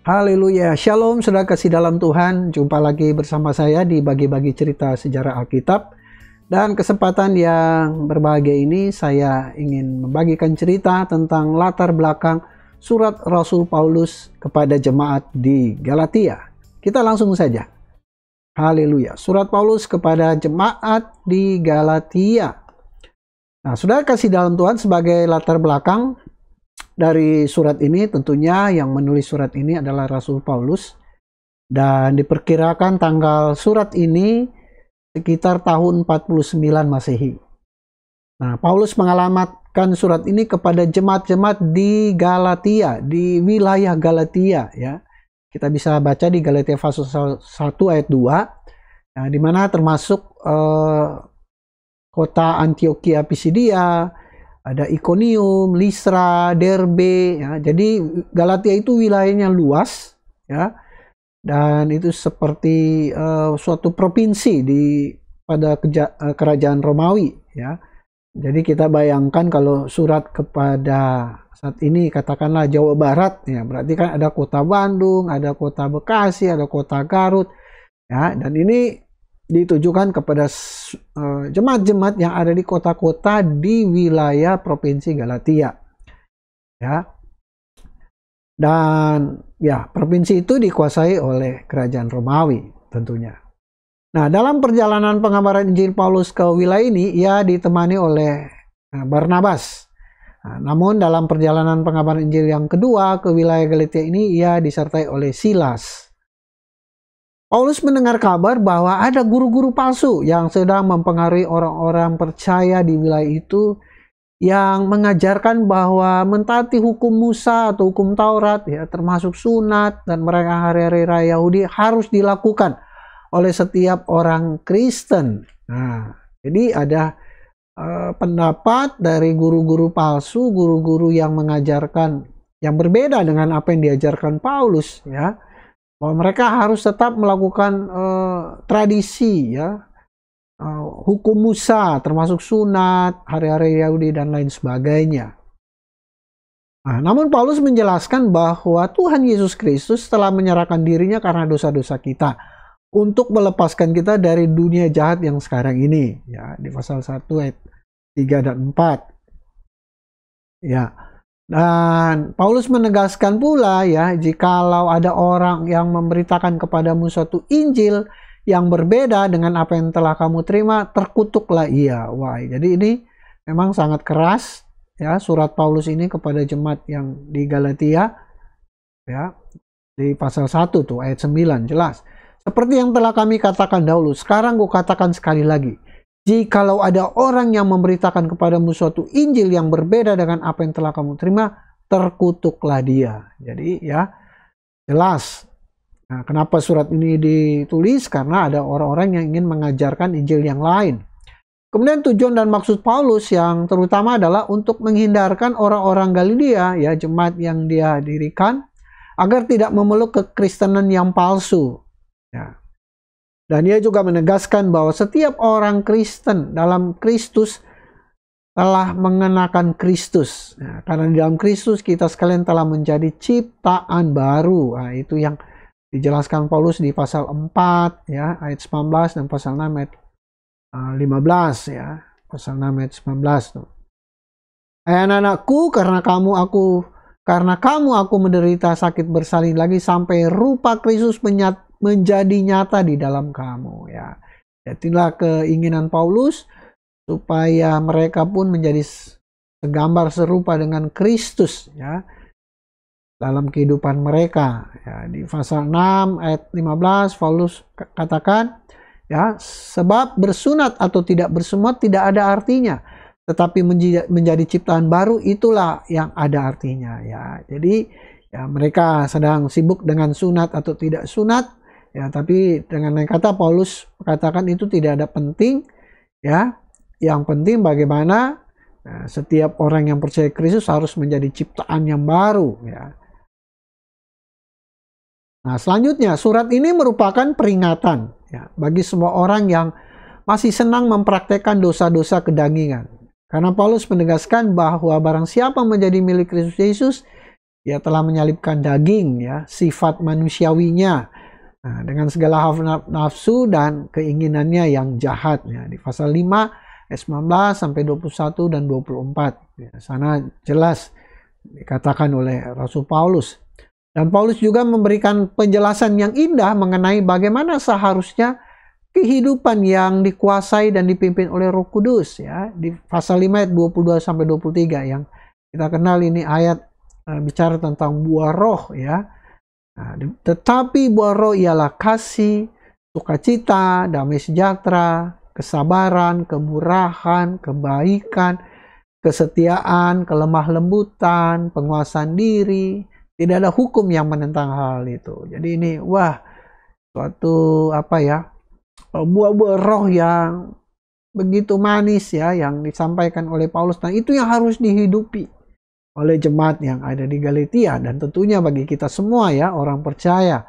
Haleluya, Shalom saudara kasih dalam Tuhan. Jumpa lagi bersama saya di Bagi-Bagi Cerita Sejarah Alkitab. Dan kesempatan yang berbahagia ini saya ingin membagikan cerita tentang latar belakang surat Rasul Paulus kepada jemaat di Galatia. Kita langsung saja. Haleluya, surat Paulus kepada jemaat di Galatia. Nah, saudara kasih dalam Tuhan, sebagai latar belakang dari surat ini, tentunya yang menulis surat ini adalah Rasul Paulus, dan diperkirakan tanggal surat ini sekitar tahun 49 Masehi. Nah, Paulus mengalamatkan surat ini kepada jemaat-jemaat di Galatia, di wilayah Galatia ya. Kita bisa baca di Galatia pasal 1 ayat 2, nah, di mana termasuk kota Antioquia Pisidia, ada Iconium, Listra, Derbe ya. Jadi Galatia itu wilayahnya luas ya. Dan itu seperti suatu provinsi pada kerajaan Romawi ya. Jadi kita bayangkan kalau surat kepada saat ini katakanlah Jawa Barat ya, berarti kan ada kota Bandung, ada kota Bekasi, ada kota Garut ya. Dan ini ditujukan kepada jemaat-jemaat yang ada di kota-kota di wilayah provinsi Galatia ya. Dan ya, provinsi itu dikuasai oleh kerajaan Romawi tentunya. Nah, dalam perjalanan pengabaran Injil Paulus ke wilayah ini, ia ditemani oleh Barnabas. Nah, namun dalam perjalanan pengabaran Injil yang kedua ke wilayah Galatia ini, ia disertai oleh Silas. Paulus mendengar kabar bahwa ada guru-guru palsu yang sedang mempengaruhi orang-orang percaya di wilayah itu, yang mengajarkan bahwa mentaati hukum Musa atau hukum Taurat ya, termasuk sunat dan merayakan hari-hari raya Yahudi, harus dilakukan oleh setiap orang Kristen. Nah, jadi ada pendapat dari guru-guru palsu, guru-guru yang mengajarkan yang berbeda dengan apa yang diajarkan Paulus ya, bahwa mereka harus tetap melakukan tradisi ya, hukum Musa termasuk sunat, hari-hari Yahudi dan lain sebagainya. Nah, namun Paulus menjelaskan bahwa Tuhan Yesus Kristus telah menyerahkan dirinya karena dosa-dosa kita untuk melepaskan kita dari dunia jahat yang sekarang ini ya, di pasal 1 ayat 3 dan 4 ya. Dan Paulus menegaskan pula ya, jikalau ada orang yang memberitakan kepadamu suatu Injil yang berbeda dengan apa yang telah kamu terima, terkutuklah ia. Wah, jadi ini memang sangat keras ya, surat Paulus ini kepada jemaat yang di Galatia ya, di pasal 1 tuh ayat 9 jelas. Seperti yang telah kami katakan dahulu, sekarang gue katakan sekali lagi. Jikalau ada orang yang memberitakan kepadamu suatu Injil yang berbeda dengan apa yang telah kamu terima, terkutuklah dia. Jadi ya, jelas. Nah, kenapa surat ini ditulis? Karena ada orang-orang yang ingin mengajarkan Injil yang lain. Kemudian tujuan dan maksud Paulus yang terutama adalah untuk menghindarkan orang-orang Galilea, ya, jemaat yang dia dirikan, agar tidak memeluk kekristenan yang palsu. Ya. Dan dia juga menegaskan bahwa setiap orang Kristen dalam Kristus telah mengenakan Kristus. Nah, karena di dalam Kristus kita sekalian telah menjadi ciptaan baru. Nah, itu yang dijelaskan Paulus di pasal 4 ya, ayat 19 dan pasal 6 ayat 15 ya. Pasal 6 ayat 19 tuh. Hai anak-anakku, karena kamu aku menderita sakit bersalin lagi sampai rupa Kristus menjadi nyata di dalam kamu ya. Itulah keinginan Paulus supaya mereka pun menjadi segambar serupa dengan Kristus ya dalam kehidupan mereka ya. Di pasal 6 ayat 15 Paulus katakan ya, sebab bersunat atau tidak bersunat tidak ada artinya, tetapi menjadi ciptaan baru itulah yang ada artinya ya. Jadi ya, mereka sedang sibuk dengan sunat atau tidak sunat ya, tapi dengan lain kata Paulus katakan itu tidak ada penting ya. Yang penting bagaimana setiap orang yang percaya Kristus harus menjadi ciptaan yang baru ya. Nah, selanjutnya surat ini merupakan peringatan ya, bagi semua orang yang masih senang mempraktekkan dosa-dosa kedagingan. Karena Paulus menegaskan bahwa barang siapa menjadi milik Kristus Yesus, Ia telah menyalibkan daging, ya, sifat manusiawinya, nah, dengan segala nafsu dan keinginannya yang jahat. Ya. Di pasal 5 ayat 19 sampai 21 dan 24. Ya, sana jelas dikatakan oleh Rasul Paulus. Dan Paulus juga memberikan penjelasan yang indah mengenai bagaimana seharusnya kehidupan yang dikuasai dan dipimpin oleh Roh Kudus, ya. Di pasal 5 ayat 22 sampai 23 yang kita kenal ini ayat bicara tentang buah roh, ya. Nah, tetapi buah roh ialah kasih, sukacita, damai sejahtera, kesabaran, kemurahan, kebaikan, kesetiaan, kelemah lembutan, penguasaan diri. Tidak ada hukum yang menentang hal itu. Jadi ini suatu buah-buah roh yang begitu manis, ya, yang disampaikan oleh Paulus. Nah, itu yang harus dihidupi oleh jemaat yang ada di Galatia dan tentunya bagi kita semua, ya, orang percaya.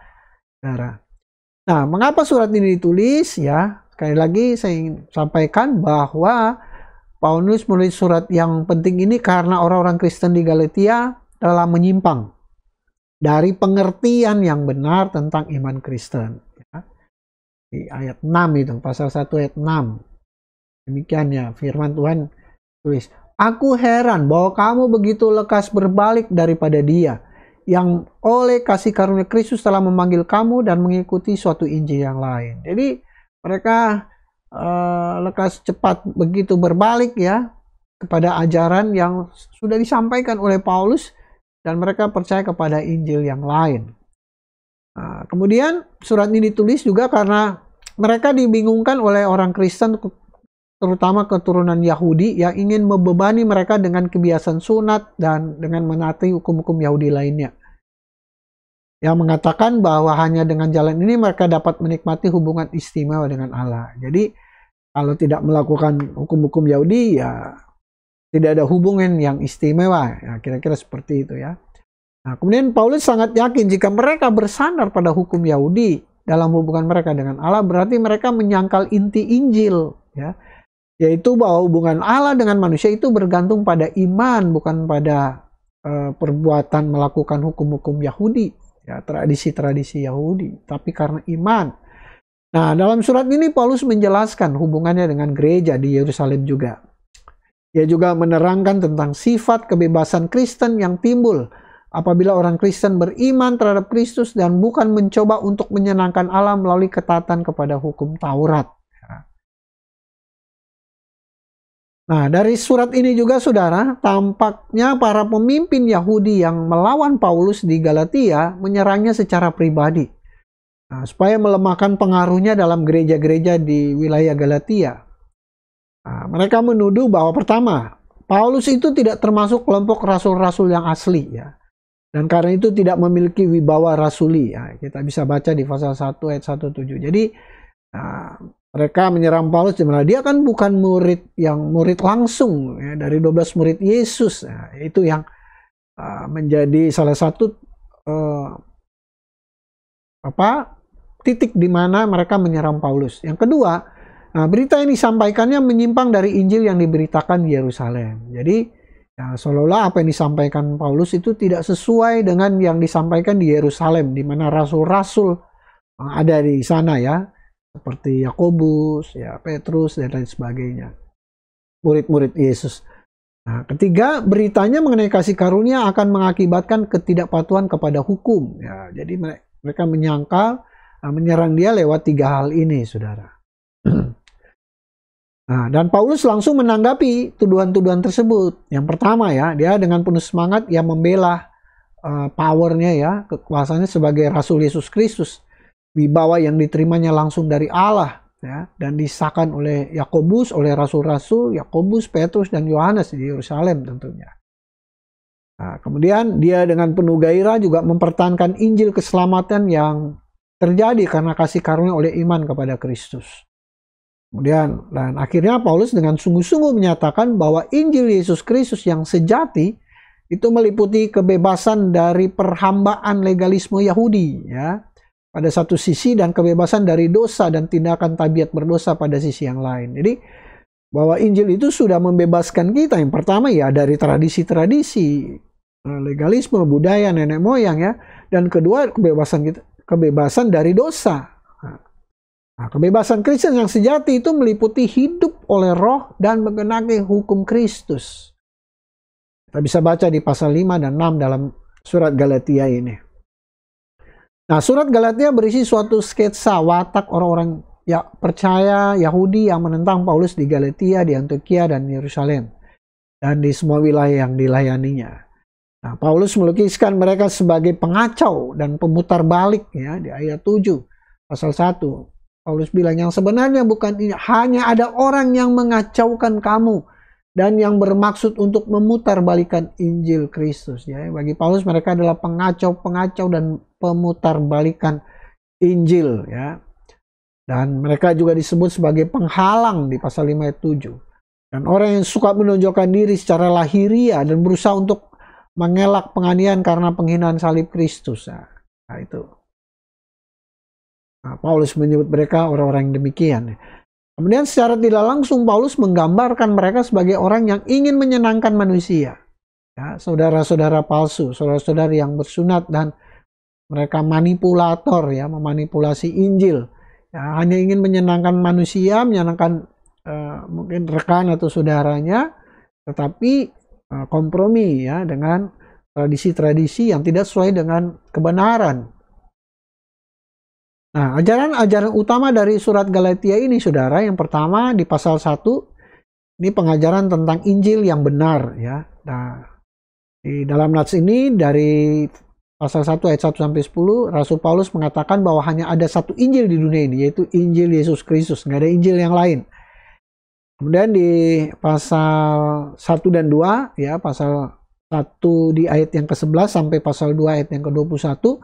Nah, mengapa surat ini ditulis, ya? Sekali lagi saya ingin sampaikan bahwa Paulus menulis surat yang penting ini karena orang-orang Kristen di Galatia telah menyimpang dari pengertian yang benar tentang iman Kristen. Ya. Di ayat 6 itu, pasal 1 ayat 6. Demikian, ya, firman Tuhan tulis. Aku heran bahwa kamu begitu lekas berbalik daripada Dia yang oleh kasih karunia Kristus telah memanggil kamu dan mengikuti suatu Injil yang lain. Jadi mereka lekas cepat begitu berbalik, ya, kepada ajaran yang sudah disampaikan oleh Paulus dan mereka percaya kepada Injil yang lain. Nah, kemudian surat ini ditulis juga karena mereka dibingungkan oleh orang Kristen, terutama keturunan Yahudi yang ingin membebani mereka dengan kebiasaan sunat dan dengan menaati hukum-hukum Yahudi lainnya. Yang mengatakan bahwa hanya dengan jalan ini mereka dapat menikmati hubungan istimewa dengan Allah. Jadi kalau tidak melakukan hukum-hukum Yahudi, ya tidak ada hubungan yang istimewa. Ya, kira-kira seperti itu, ya. Nah, kemudian Paulus sangat yakin jika mereka bersandar pada hukum Yahudi dalam hubungan mereka dengan Allah, berarti mereka menyangkal inti Injil, ya. Yaitu bahwa hubungan Allah dengan manusia itu bergantung pada iman, bukan pada perbuatan melakukan hukum-hukum Yahudi, ya, tradisi-tradisi Yahudi, tapi karena iman. Nah, dalam surat ini Paulus menjelaskan hubungannya dengan gereja di Yerusalem juga. Ia juga menerangkan tentang sifat kebebasan Kristen yang timbul apabila orang Kristen beriman terhadap Kristus dan bukan mencoba untuk menyenangkan Allah melalui ketaatan kepada hukum Taurat. Nah, dari surat ini juga, saudara, tampaknya para pemimpin Yahudi yang melawan Paulus di Galatia menyerangnya secara pribadi. Nah, supaya melemahkan pengaruhnya dalam gereja-gereja di wilayah Galatia. Nah, mereka menuduh bahwa pertama, Paulus itu tidak termasuk kelompok rasul-rasul yang asli, ya. Dan karena itu tidak memiliki wibawa rasuli. Ya. Kita bisa baca di pasal 1 ayat 1-7. Jadi, mereka menyerang Paulus, dimana dia kan bukan murid langsung, ya, dari 12 murid Yesus. Nah, itu yang menjadi salah satu titik di mana mereka menyerang Paulus. Yang kedua, berita yang disampaikannya menyimpang dari Injil yang diberitakan di Yerusalem. Jadi, ya, seolah-olah apa yang disampaikan Paulus itu tidak sesuai dengan yang disampaikan di Yerusalem, di mana rasul-rasul ada di sana, ya. Seperti Yakobus, ya, Petrus, dan lain sebagainya. Murid-murid Yesus. Nah, ketiga, beritanya mengenai kasih karunia akan mengakibatkan ketidakpatuhan kepada hukum. Ya, jadi mereka menyangkal, menyerang dia lewat 3 hal ini, saudara. Nah, dan Paulus langsung menanggapi tuduhan-tuduhan tersebut. Yang pertama, ya, dia dengan penuh semangat ia membela powernya, ya, kekuasaannya sebagai Rasul Yesus Kristus. Wibawa yang diterimanya langsung dari Allah, ya, dan disahkan oleh Yakobus, oleh rasul-rasul Yakobus, Petrus, dan Yohanes di Yerusalem tentunya. Nah, kemudian dia dengan penuh gairah juga mempertahankan Injil keselamatan yang terjadi karena kasih karunia oleh iman kepada Kristus. Kemudian dan akhirnya Paulus dengan sungguh-sungguh menyatakan bahwa Injil Yesus Kristus yang sejati itu meliputi kebebasan dari perhambaan legalisme Yahudi, ya, pada satu sisi, dan kebebasan dari dosa dan tindakan tabiat berdosa pada sisi yang lain. Jadi bahwa Injil itu sudah membebaskan kita. Yang pertama, ya, dari tradisi-tradisi legalisme, budaya nenek moyang ya. Dan kedua, kebebasan dari dosa. Nah, kebebasan Kristen yang sejati itu meliputi hidup oleh roh dan mengenali hukum Kristus. Kita bisa baca di pasal 5 dan 6 dalam surat Galatia ini. Nah, surat Galatia berisi suatu sketsa watak orang-orang percaya Yahudi yang menentang Paulus di Galatia, di Antioquia, dan Yerusalem. Dan di semua wilayah yang dilayaninya. Nah, Paulus melukiskan mereka sebagai pengacau dan pemutar balik ya di ayat 7 pasal 1. Paulus bilang yang sebenarnya bukan ini, hanya ada orang yang mengacaukan kamu dan yang bermaksud untuk memutar balikan Injil Kristus ya. Bagi Paulus mereka adalah pengacau dan pemutar balikan Injil ya. Dan mereka juga disebut sebagai penghalang di pasal 5 ayat 7. Dan orang yang suka menonjolkan diri secara lahiriah dan berusaha untuk mengelak penganiayaan karena penghinaan salib Kristus. Nah itu. Nah, Paulus menyebut mereka orang-orang yang demikian. Kemudian secara tidak langsung Paulus menggambarkan mereka sebagai orang yang ingin menyenangkan manusia. Ya, saudara-saudara palsu, saudara-saudara yang bersunat dan mereka manipulator ya, memanipulasi Injil. Ya, hanya ingin menyenangkan manusia, menyenangkan mungkin rekan atau saudaranya, tetapi kompromi ya dengan tradisi-tradisi yang tidak sesuai dengan kebenaran. Nah, ajaran-ajaran utama dari surat Galatia ini, saudara, yang pertama di pasal 1, ini pengajaran tentang Injil yang benar. Ya. Nah, di dalam nats ini dari pasal 1 ayat 1 sampai 10, Rasul Paulus mengatakan bahwa hanya ada satu Injil di dunia ini, yaitu Injil Yesus Kristus, nggak ada Injil yang lain. Kemudian di pasal 1 dan 2, ya, pasal 1 di ayat yang ke-11 sampai pasal 2 ayat yang ke-21,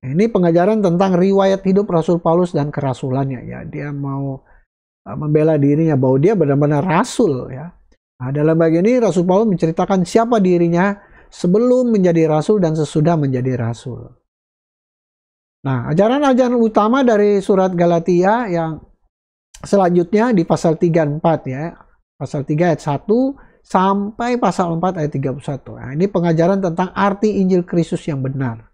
ini pengajaran tentang riwayat hidup Rasul Paulus dan kerasulannya ya. Dia mau membela dirinya bahwa dia benar-benar rasul ya. Nah, dalam bagian ini Rasul Paulus menceritakan siapa dirinya sebelum menjadi rasul dan sesudah menjadi rasul. Nah, ajaran-ajaran utama dari surat Galatia yang selanjutnya di pasal 3 dan 4 ya. Pasal 3 ayat 1 sampai pasal 4 ayat 31. Nah, ini pengajaran tentang arti Injil Kristus yang benar.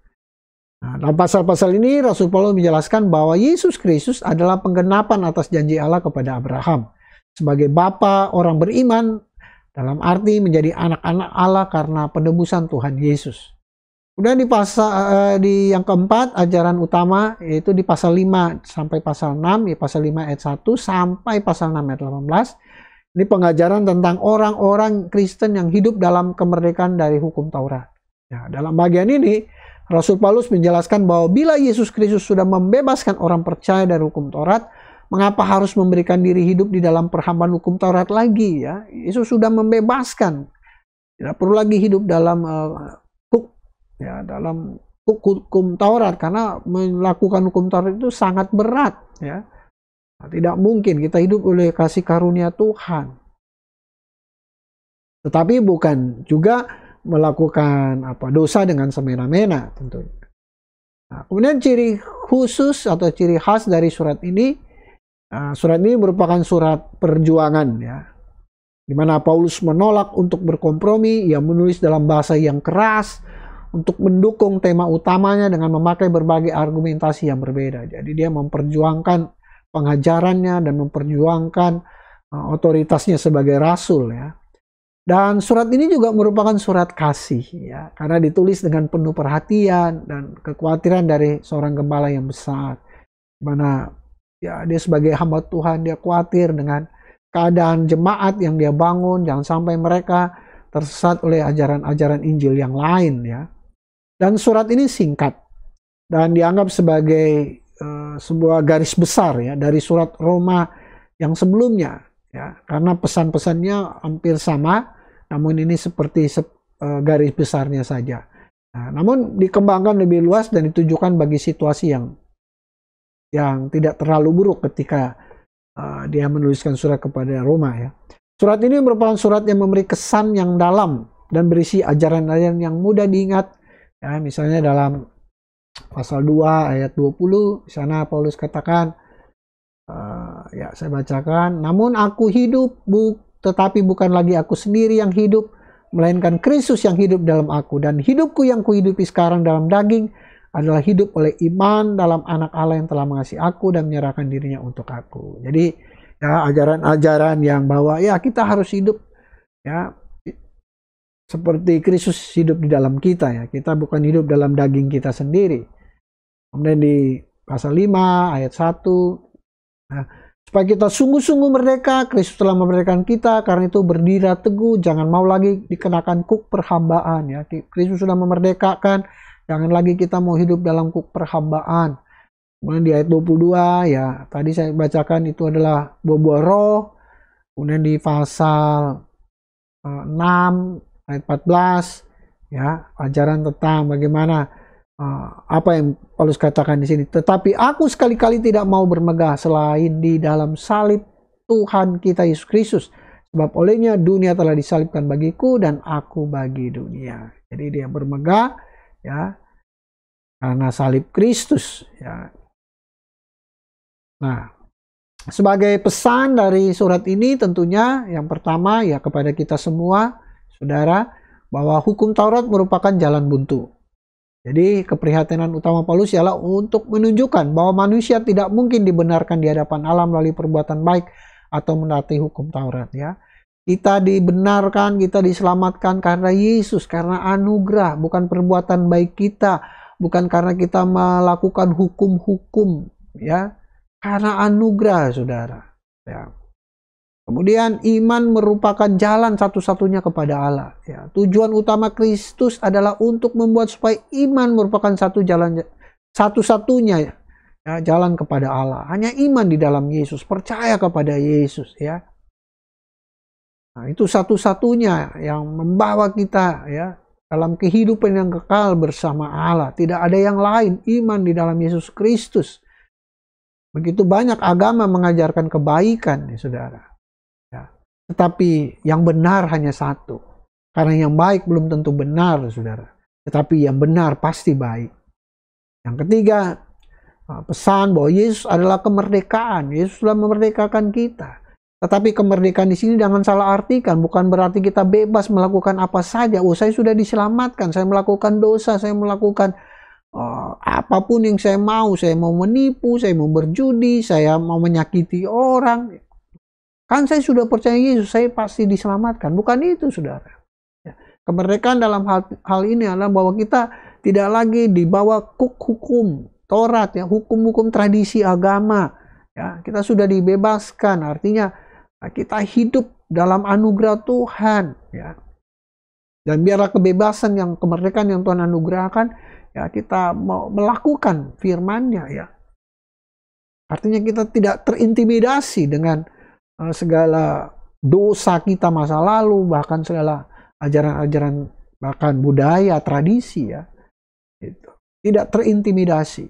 Nah, dalam pasal-pasal ini Rasul Paulus menjelaskan bahwa Yesus Kristus adalah penggenapan atas janji Allah kepada Abraham sebagai bapa orang beriman, dalam arti menjadi anak-anak Allah karena penebusan Tuhan Yesus. Kemudian di yang keempat, ajaran utama yaitu di pasal 5 sampai pasal 6, ya pasal 5 ayat 1 sampai pasal 6 ayat 18. Ini pengajaran tentang orang-orang Kristen yang hidup dalam kemerdekaan dari hukum Taurat. Ya, dalam bagian ini Rasul Paulus menjelaskan bahwa bila Yesus Kristus sudah membebaskan orang percaya dari hukum Taurat, mengapa harus memberikan diri hidup di dalam perhambaan hukum Taurat lagi ya? Yesus sudah membebaskan. Tidak perlu lagi hidup dalam dalam hukum Taurat, karena melakukan hukum Taurat itu sangat berat ya. Nah, tidak mungkin kita hidup oleh kasih karunia Tuhan. Tetapi bukan juga melakukan dosa dengan semena-mena tentunya. Nah, kemudian ciri khusus atau ciri khas dari surat ini merupakan surat perjuangan ya, di mana Paulus menolak untuk berkompromi. Ia menulis dalam bahasa yang keras untuk mendukung tema utamanya dengan memakai berbagai argumentasi yang berbeda. Jadi dia memperjuangkan pengajarannya dan memperjuangkan otoritasnya sebagai rasul ya. Dan surat ini juga merupakan surat kasih ya, karena ditulis dengan penuh perhatian dan kekhawatiran dari seorang gembala yang besar. Mana ya dia sebagai hamba Tuhan, dia khawatir dengan keadaan jemaat yang dia bangun, jangan sampai mereka tersesat oleh ajaran-ajaran Injil yang lain ya. Dan surat ini singkat dan dianggap sebagai sebuah garis besar ya dari surat Roma yang sebelumnya ya, karena pesan-pesannya hampir sama. Namun ini seperti garis besarnya saja. Nah, namun dikembangkan lebih luas dan ditujukan bagi situasi yang tidak terlalu buruk ketika dia menuliskan surat kepada Roma ya. Surat ini merupakan surat yang memberi kesan yang dalam dan berisi ajaran-ajaran yang mudah diingat. Ya, misalnya dalam pasal 2 ayat 20 di sana Paulus katakan saya bacakan, namun aku hidup tetapi bukan lagi aku sendiri yang hidup, melainkan Kristus yang hidup dalam aku. Dan hidupku yang kuhidupi sekarang dalam daging adalah hidup oleh iman dalam anak Allah yang telah mengasihi aku dan menyerahkan dirinya untuk aku. Jadi ya ajaran-ajaran yang bahwa ya kita harus hidup ya seperti Kristus hidup di dalam kita ya. Kita bukan hidup dalam daging kita sendiri. Kemudian di pasal 5 ayat 1. Nah, supaya kita sungguh-sungguh merdeka, Kristus telah memerdekakan kita, karena itu berdiri teguh, jangan mau lagi dikenakan kuk perhambaan ya. Kristus sudah memerdekakan, jangan lagi kita mau hidup dalam kuk perhambaan. Kemudian di ayat 22 ya, tadi saya bacakan itu adalah buah-buah roh. Kemudian di pasal 6 ayat 14 ya, ajaran tentang bagaimana apa yang Paulus katakan di sini. Tetapi aku sekali-kali tidak mau bermegah selain di dalam salib Tuhan kita Yesus Kristus. Sebab olehnya dunia telah disalibkan bagiku dan aku bagi dunia. Jadi dia bermegah ya karena salib Kristus ya. Nah, sebagai pesan dari surat ini tentunya yang pertama ya kepada kita semua, saudara, bahwa hukum Taurat merupakan jalan buntu. Jadi keprihatinan utama Paulus ialah untuk menunjukkan bahwa manusia tidak mungkin dibenarkan di hadapan Allah melalui perbuatan baik atau menaati hukum Taurat ya. Kita dibenarkan, kita diselamatkan karena Yesus, karena anugerah, bukan perbuatan baik kita, bukan karena kita melakukan hukum-hukum ya. Karena anugerah, saudara. Ya. Kemudian iman merupakan jalan satu-satunya kepada Allah. Ya, tujuan utama Kristus adalah untuk membuat supaya iman merupakan satu-satunya ya, jalan kepada Allah. Hanya iman di dalam Yesus, percaya kepada Yesus. Ya, nah, itu satu-satunya yang membawa kita ya dalam kehidupan yang kekal bersama Allah. Tidak ada yang lain, iman di dalam Yesus Kristus. Begitu banyak agama mengajarkan kebaikan, ya, saudara. Tetapi yang benar hanya satu. Karena yang baik belum tentu benar, saudara. Tetapi yang benar pasti baik. Yang ketiga, pesan bahwa Yesus adalah kemerdekaan. Yesus sudah memerdekakan kita. Tetapi kemerdekaan di sini jangan salah artikan. Bukan berarti kita bebas melakukan apa saja. Oh, saya sudah diselamatkan. Saya melakukan dosa. Saya melakukan apapun yang saya mau. Saya mau menipu. Saya mau berjudi. Saya mau menyakiti orang. Kan saya sudah percaya Yesus, saya pasti diselamatkan. Bukan itu, saudara. Ya. Kemerdekaan dalam hal ini adalah bahwa kita tidak lagi dibawa hukum Taurat, ya, hukum-hukum tradisi agama. Ya, kita sudah dibebaskan, artinya kita hidup dalam anugerah Tuhan. Ya. Dan biarlah kebebasan yang kemerdekaan yang Tuhan anugerahkan, ya, kita mau melakukan firman-Nya. Ya. Artinya kita tidak terintimidasi dengan segala dosa kita masa lalu, bahkan segala ajaran-ajaran, bahkan budaya, tradisi ya. Gitu. Tidak terintimidasi.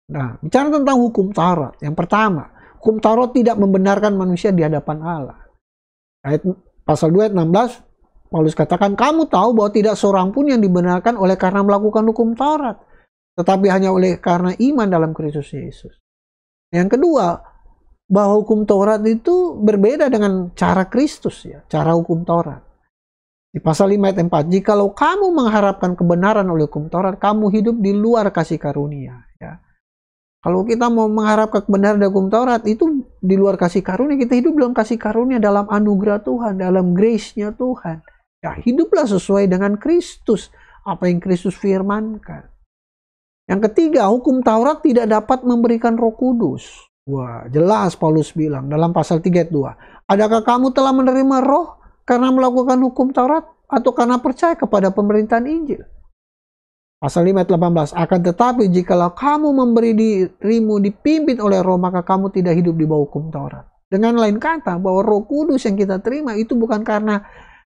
Nah, bicara tentang hukum Taurat. Yang pertama, hukum Taurat tidak membenarkan manusia di hadapan Allah. Ayat pasal 2 ayat 16, Paulus katakan, kamu tahu bahwa tidak seorang pun yang dibenarkan oleh karena melakukan hukum Taurat, tetapi hanya oleh karena iman dalam Kristus Yesus. Yang kedua, bahwa hukum Taurat itu berbeda dengan cara Kristus ya, cara hukum Taurat. Di pasal 5 ayat 4, jikalau kamu mengharapkan kebenaran oleh hukum Taurat, kamu hidup di luar kasih karunia ya. Kalau kita mau mengharapkan kebenaran dari hukum Taurat, itu di luar kasih karunia. Kita hidup dalam kasih karunia, dalam anugerah Tuhan, dalam grace-nya Tuhan. Ya, hiduplah sesuai dengan Kristus, apa yang Kristus firmankan. Yang ketiga, hukum Taurat tidak dapat memberikan Roh Kudus. Wah, jelas Paulus bilang dalam pasal 3 ayat 2. Adakah kamu telah menerima roh karena melakukan hukum Taurat atau karena percaya kepada pemerintahan Injil? Pasal 5 ayat 18. Akan tetapi jikalau kamu memberi dirimu dipimpin oleh roh, maka kamu tidak hidup di bawah hukum Taurat. Dengan lain kata, bahwa Roh Kudus yang kita terima itu bukan karena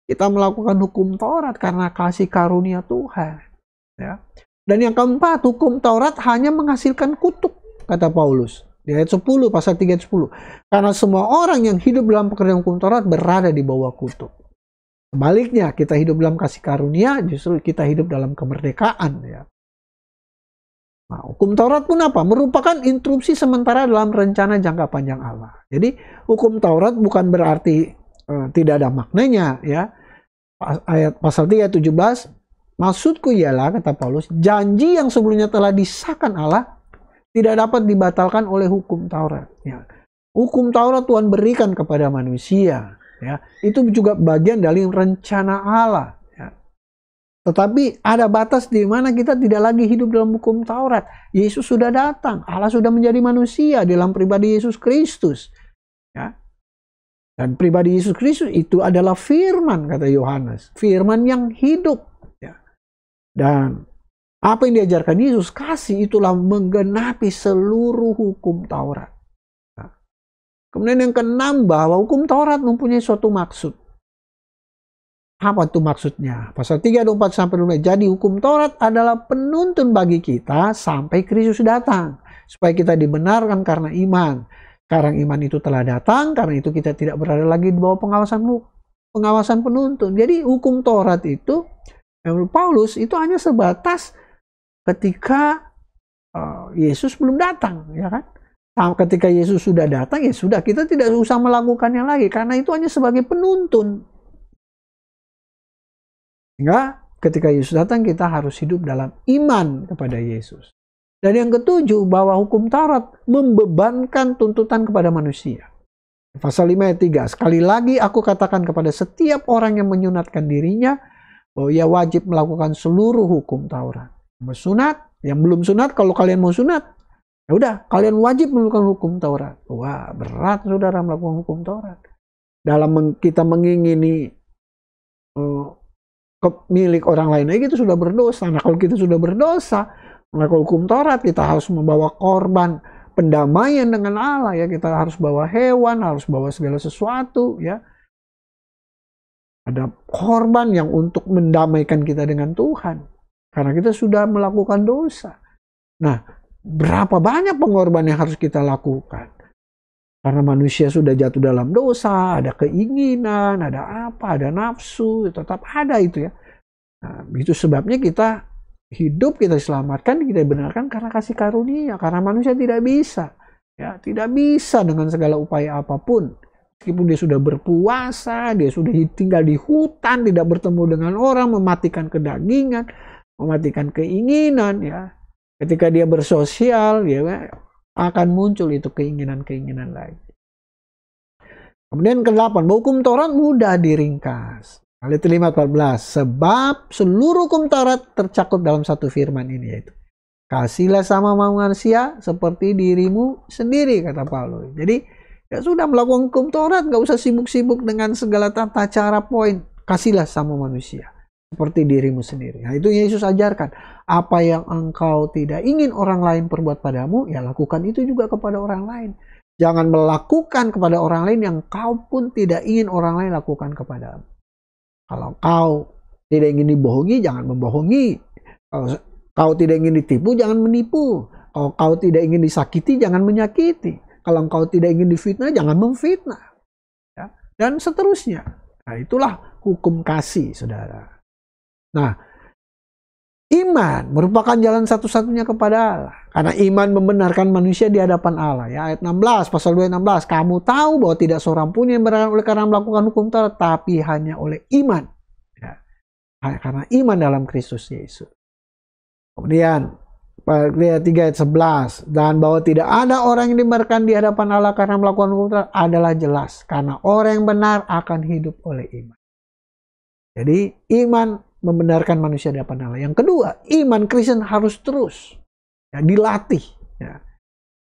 kita melakukan hukum Taurat, karena kasih karunia Tuhan. Ya. Dan yang keempat, hukum Taurat hanya menghasilkan kutuk, kata Paulus. Di ayat 10, pasal 3 ayat 10. Karena semua orang yang hidup dalam pekerjaan hukum Taurat berada di bawah kutuk. Sebaliknya, kita hidup dalam kasih karunia, justru kita hidup dalam kemerdekaan. Ya. Nah, hukum Taurat pun apa? Merupakan interupsi sementara dalam rencana jangka panjang Allah. Jadi, hukum Taurat bukan berarti tidak ada maknanya. Ya. ayat pasal 3 ayat 17, maksudku ialah, kata Paulus, janji yang sebelumnya telah disahkan Allah tidak dapat dibatalkan oleh hukum Taurat. Ya. Hukum Taurat Tuhan berikan kepada manusia. Ya. Itu juga bagian dari rencana Allah. Ya. Tetapi ada batas di mana kita tidak lagi hidup dalam hukum Taurat. Yesus sudah datang. Allah sudah menjadi manusia dalam pribadi Yesus Kristus. Ya. Dan pribadi Yesus Kristus itu adalah firman, kata Yohanes. Firman yang hidup. Ya. Dan apa yang diajarkan Yesus, kasih itulah menggenapi seluruh hukum Taurat. Nah, kemudian yang keenam, bahwa hukum Taurat mempunyai suatu maksud. Apa itu maksudnya? Pasal 3, 4 sampai 5. Jadi hukum Taurat adalah penuntun bagi kita sampai Kristus datang. Supaya kita dibenarkan karena iman. Sekarang iman itu telah datang, karena itu kita tidak berada lagi di bawah pengawasan penuntun. Jadi hukum Taurat itu, menurut Paulus, itu hanya sebatas ketika Yesus belum datang, ya kan? Ketika Yesus sudah datang, ya sudah, kita tidak usah melakukannya lagi, karena itu hanya sebagai penuntun. Sehingga ketika Yesus datang, kita harus hidup dalam iman kepada Yesus. Dan yang ketujuh, bahwa hukum Taurat membebankan tuntutan kepada manusia. Pasal 5 ayat 3, sekali lagi aku katakan kepada setiap orang yang menyunatkan dirinya, bahwa ia wajib melakukan seluruh hukum Taurat. Sunat, yang belum sunat, kalau kalian mau sunat, ya udah, kalian wajib melakukan hukum Taurat. Wah, berat saudara melakukan hukum Taurat. Dalam kita mengingini milik orang lain aja, itu sudah berdosa. Nah, kalau kita sudah berdosa, melakukan hukum Taurat, kita harus membawa korban pendamaian dengan Allah, ya. Kita harus bawa hewan, harus bawa segala sesuatu, ya. Ada korban yang untuk mendamaikan kita dengan Tuhan. Karena kita sudah melakukan dosa. Nah, berapa banyak pengorbanan yang harus kita lakukan? Karena manusia sudah jatuh dalam dosa, ada keinginan, ada apa, ada nafsu, tetap ada itu, ya. Nah, itu sebabnya kita hidup, kita diselamatkan, kita dibenarkan karena kasih karunia. Karena manusia tidak bisa, ya, tidak bisa dengan segala upaya apapun. Meskipun dia sudah berpuasa, dia sudah tinggal di hutan, tidak bertemu dengan orang, mematikan kedagingan, mematikan keinginan, ya. Ketika dia bersosial, dia akan muncul itu keinginan-keinginan lain. Kemudian ke-8, hukum Taurat mudah diringkas. Ayat 5:14, sebab seluruh hukum Taurat tercakup dalam satu firman ini, yaitu kasihlah sama manusia seperti dirimu sendiri, kata Paulus. Jadi ya sudah, melakukan hukum Taurat, gak usah sibuk-sibuk dengan segala tata cara poin. Kasihlah sama manusia seperti dirimu sendiri. Nah, itu Yesus ajarkan. Apa yang engkau tidak ingin orang lain perbuat padamu, ya lakukan itu juga kepada orang lain. Jangan melakukan kepada orang lain yang kau pun tidak ingin orang lain lakukan kepadamu. Kalau kau tidak ingin dibohongi, jangan membohongi. Kalau kau tidak ingin ditipu, jangan menipu. Kalau kau tidak ingin disakiti, jangan menyakiti. Kalau kau tidak ingin difitnah, jangan memfitnah. Ya, dan seterusnya. Nah, itulah hukum kasih, saudara. Nah, iman merupakan jalan satu-satunya kepada Allah. Karena iman membenarkan manusia di hadapan Allah. Ya, ayat 16, pasal 2 ayat 16. Kamu tahu bahwa tidak seorang pun yang berani oleh karena melakukan hukum Taurat, tapi hanya oleh iman. Ya, karena iman dalam Kristus Yesus. Kemudian, ayat 3 ayat 11. Dan bahwa tidak ada orang yang dibenarkan di hadapan Allah karena melakukan hukum Taurat adalah jelas. Karena orang yang benar akan hidup oleh iman. Jadi, iman membenarkan manusia di hadapan Allah. Yang kedua, iman Kristen harus terus, ya, dilatih. Ya.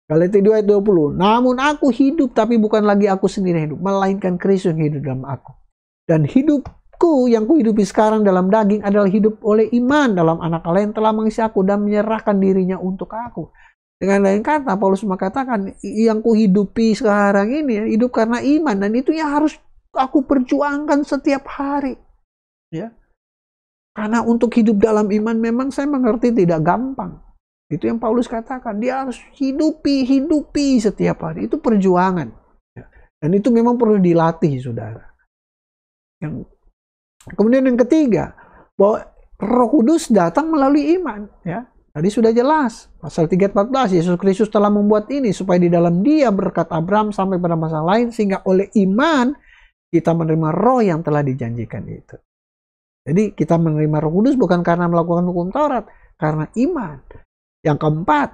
Galatia 2 ayat 20. Namun aku hidup, tapi bukan lagi aku sendiri hidup, melainkan Kristus yang hidup dalam aku. Dan hidupku yang kuhidupi sekarang dalam daging adalah hidup oleh iman dalam Anak Allah yang telah mengisi aku dan menyerahkan dirinya untuk aku. Dengan lain kata, Paulus mengatakan yang kuhidupi sekarang ini hidup karena iman, dan itu yang harus aku perjuangkan setiap hari. Ya. Karena untuk hidup dalam iman memang saya mengerti tidak gampang. Itu yang Paulus katakan. Dia harus hidupi setiap hari. Itu perjuangan. Dan itu memang perlu dilatih, saudara. Kemudian yang ketiga, bahwa Roh Kudus datang melalui iman. Ya. Tadi sudah jelas. Pasal 3:14, Yesus Kristus telah membuat ini supaya di dalam Dia berkat Abraham sampai pada masa lain, sehingga oleh iman kita menerima roh yang telah dijanjikan itu. Jadi kita menerima Roh Kudus bukan karena melakukan hukum Taurat, karena iman. Yang keempat,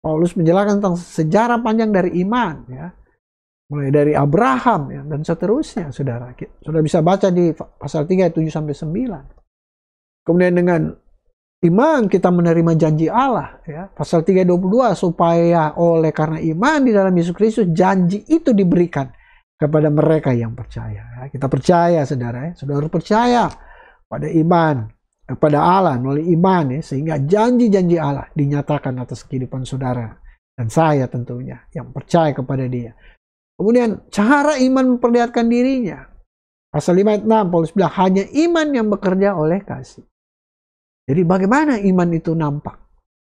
Paulus menjelaskan tentang sejarah panjang dari iman, ya. Mulai dari Abraham, ya, dan seterusnya, saudara. Sudah bisa baca di pasal 3 ayat 7-9. Kemudian dengan iman kita menerima janji Allah, ya. Pasal 3 ayat 22, supaya oleh karena iman di dalam Yesus Kristus, janji itu diberikan kepada mereka yang percaya. Ya. Kita percaya, saudara. Ya. Saudara percaya pada iman, kepada Allah melalui iman, ya, sehingga janji-janji Allah dinyatakan atas kehidupan saudara dan saya tentunya yang percaya kepada Dia. Kemudian cara iman memperlihatkan dirinya. Pasal 5 ayat 6 Paulus bilang hanya iman yang bekerja oleh kasih. Jadi bagaimana iman itu nampak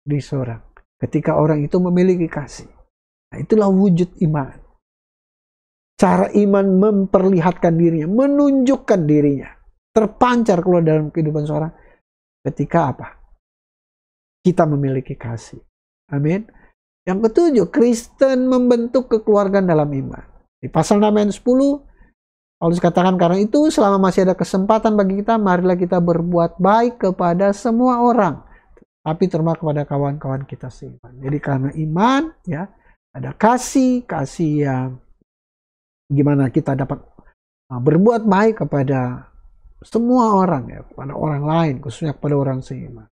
di seorang ketika orang itu memiliki kasih. Nah, itulah wujud iman. Cara iman memperlihatkan dirinya, menunjukkan dirinya, terpancar keluar dalam kehidupan seorang ketika apa? Kita memiliki kasih. Amin. Yang ketujuh, Kristen membentuk kekeluargaan dalam iman. Di pasal 6 ayat 10, Paulus katakan, karena itu selama masih ada kesempatan bagi kita, marilah kita berbuat baik kepada semua orang, tapi terutama kepada kawan-kawan kita seiman. Jadi karena iman, ya, ada kasih yang gimana kita dapat berbuat baik kepada semua orang, ya, kepada orang lain, khususnya kepada orang seiman.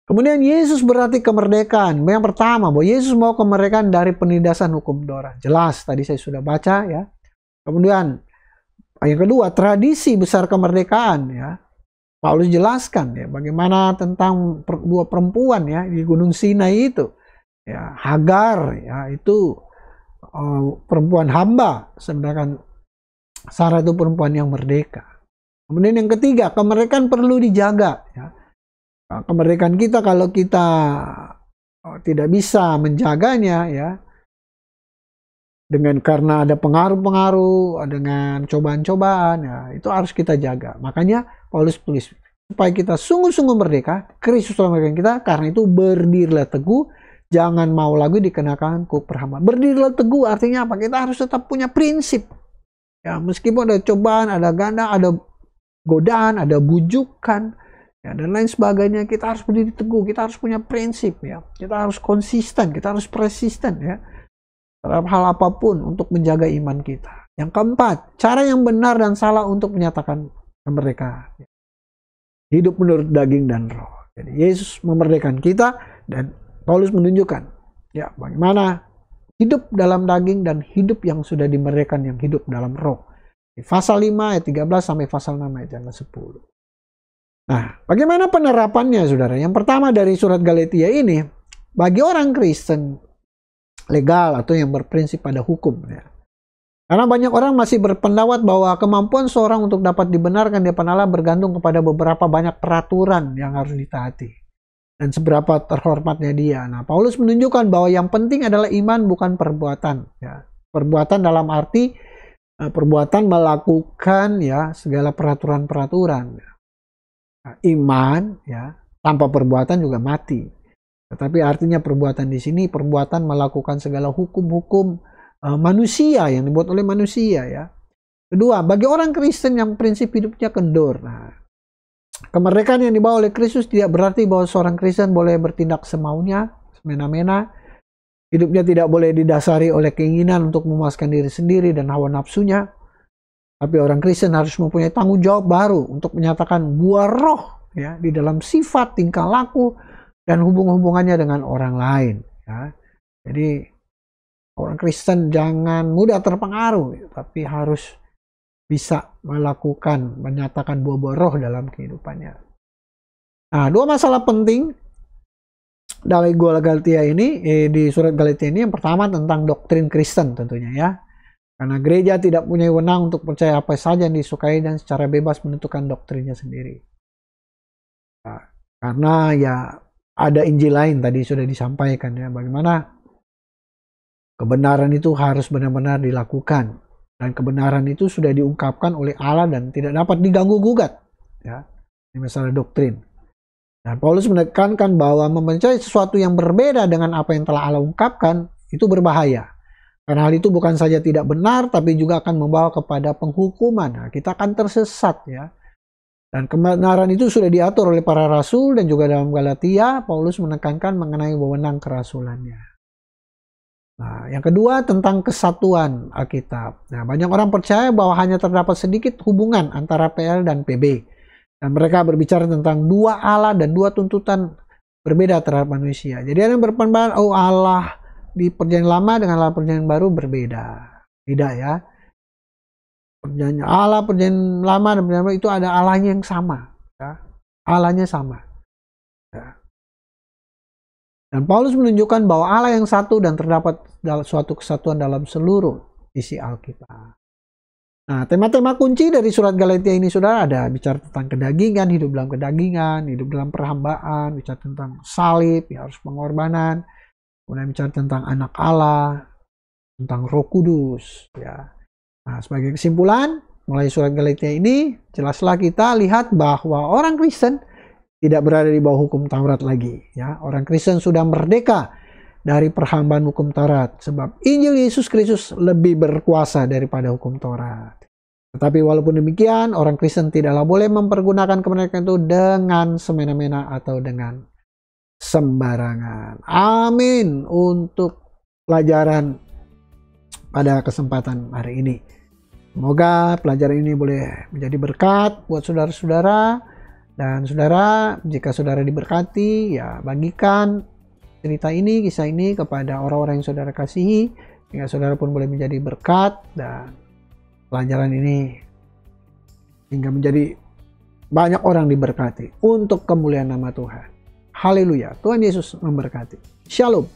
Kemudian Yesus berarti kemerdekaan. Yang pertama, bahwa Yesus mau kemerdekaan dari penindasan hukum Taurat. Jelas, tadi saya sudah baca, ya. Kemudian yang kedua, tradisi besar kemerdekaan, ya. Paulus jelaskan, ya, bagaimana tentang dua perempuan, ya, di Gunung Sinai itu, ya, Hagar, ya, itu perempuan hamba, sedangkan Sarah itu perempuan yang merdeka. Kemudian yang ketiga, kemerdekaan perlu dijaga, ya. Kemerdekaan kita kalau kita tidak bisa menjaganya, ya, karena ada pengaruh-pengaruh, dengan cobaan-cobaan, ya, itu harus kita jaga. Makanya Paulus tulis supaya kita sungguh-sungguh merdeka, Kristus telah memerdekakan kita. Karena itu berdirilah teguh, jangan mau lagi dikenakan hukum perhambaan. Berdirilah teguh artinya apa? Kita harus tetap punya prinsip. Ya, meskipun ada cobaan, ada ganda, ada godaan, ada bujukan, ya, dan lain sebagainya, kita harus berdiri teguh, kita harus punya prinsip, ya. Kita harus konsisten, kita harus persisten, ya, terhadap hal apapun untuk menjaga iman kita. Yang keempat, cara yang benar dan salah untuk menyatakan kemerdekaan. Hidup menurut daging dan roh. Jadi Yesus memerdekakan kita dan Paulus menunjukkan, ya, bagaimana hidup dalam daging dan hidup yang sudah dimerdekakan yang hidup dalam roh. Di pasal 5 ayat 13 sampai pasal 6 ayat 10. Nah, bagaimana penerapannya, saudara? Yang pertama dari surat Galatia ini, bagi orang Kristen legal atau yang berprinsip pada hukum, ya. Karena banyak orang masih berpendapat bahwa kemampuan seorang untuk dapat dibenarkan di hadapan Allah bergantung kepada beberapa banyak peraturan yang harus ditaati dan seberapa terhormatnya dia. Nah, Paulus menunjukkan bahwa yang penting adalah iman, bukan perbuatan, ya. Perbuatan dalam arti perbuatan melakukan, ya, segala peraturan-peraturan. Nah, iman, ya, tanpa perbuatan juga mati. Tetapi artinya perbuatan di sini perbuatan melakukan segala hukum-hukum manusia yang dibuat oleh manusia, ya. Kedua, bagi orang Kristen yang prinsip hidupnya kendor. Nah, kemerdekaan yang dibawa oleh Kristus tidak berarti bahwa seorang Kristen boleh bertindak semaunya, semena-mena. Hidupnya tidak boleh didasari oleh keinginan untuk memuaskan diri sendiri dan hawa nafsunya. Tapi orang Kristen harus mempunyai tanggung jawab baru untuk menyatakan buah roh, ya, di dalam sifat, tingkah laku, dan hubungannya dengan orang lain, ya. Jadi orang Kristen jangan mudah terpengaruh, tapi harus bisa menyatakan buah-buah roh dalam kehidupannya. Nah, dua masalah penting dari Galatia ini, di surat Galatia ini, yang pertama tentang doktrin Kristen tentunya, ya. Karena gereja tidak punya wewenang untuk percaya apa saja yang disukai dan secara bebas menentukan doktrinnya sendiri. Nah, karena, ya, ada Injil lain tadi sudah disampaikan, ya, bagaimana kebenaran itu harus benar-benar dilakukan, dan kebenaran itu sudah diungkapkan oleh Allah dan tidak dapat diganggu-gugat, ya. Ini masalah doktrin. Dan Paulus menekankan bahwa mempercayai sesuatu yang berbeda dengan apa yang telah Allah ungkapkan itu berbahaya. Karena hal itu bukan saja tidak benar, tapi juga akan membawa kepada penghukuman. Nah, kita akan tersesat ya. Dan kebenaran itu sudah diatur oleh para rasul, dan juga dalam Galatia, Paulus menekankan mengenai wewenang kerasulannya. Nah, yang kedua tentang kesatuan Alkitab. Nah, banyak orang percaya bahwa hanya terdapat sedikit hubungan antara PL dan PB. Dan mereka berbicara tentang dua Allah dan dua tuntutan berbeda terhadap manusia. Jadi ada yang berpendapat, oh Allah di perjanjian lama dengan Allah perjanjian baru berbeda. Tidak ya. Perjanjian Allah perjanjian lama dan perjanjian baru itu ada Allahnya yang sama. Ya. Allahnya sama. Ya. Dan Paulus menunjukkan bahwa Allah yang satu dan terdapat suatu kesatuan dalam seluruh isi Alkitab. Nah, tema-tema kunci dari surat Galatia ini saudara ada bicara tentang kedagingan, hidup dalam kedagingan, hidup dalam perhambaan, bicara tentang salib, ya harus pengorbanan, kemudian bicara tentang anak Allah, tentang Roh Kudus, ya. Nah, sebagai kesimpulan, mulai surat Galatia ini, jelaslah kita lihat bahwa orang Kristen tidak berada di bawah hukum Taurat lagi, ya. Orang Kristen sudah merdeka dari perhambaan hukum Taurat, sebab Injil Yesus Kristus lebih berkuasa daripada hukum Taurat. Tetapi walaupun demikian, orang Kristen tidaklah boleh mempergunakan kemerdekaan itu dengan semena-mena atau dengan sembarangan. Amin untuk pelajaran pada kesempatan hari ini. Semoga pelajaran ini boleh menjadi berkat buat saudara-saudara. Dan saudara, jika saudara diberkati, ya bagikan cerita ini, kisah ini kepada orang-orang yang saudara kasihi, sehingga saudara pun boleh menjadi berkat, dan pelajaran ini hingga menjadi banyak orang diberkati untuk kemuliaan nama Tuhan. Haleluya. Tuhan Yesus memberkati. Shalom.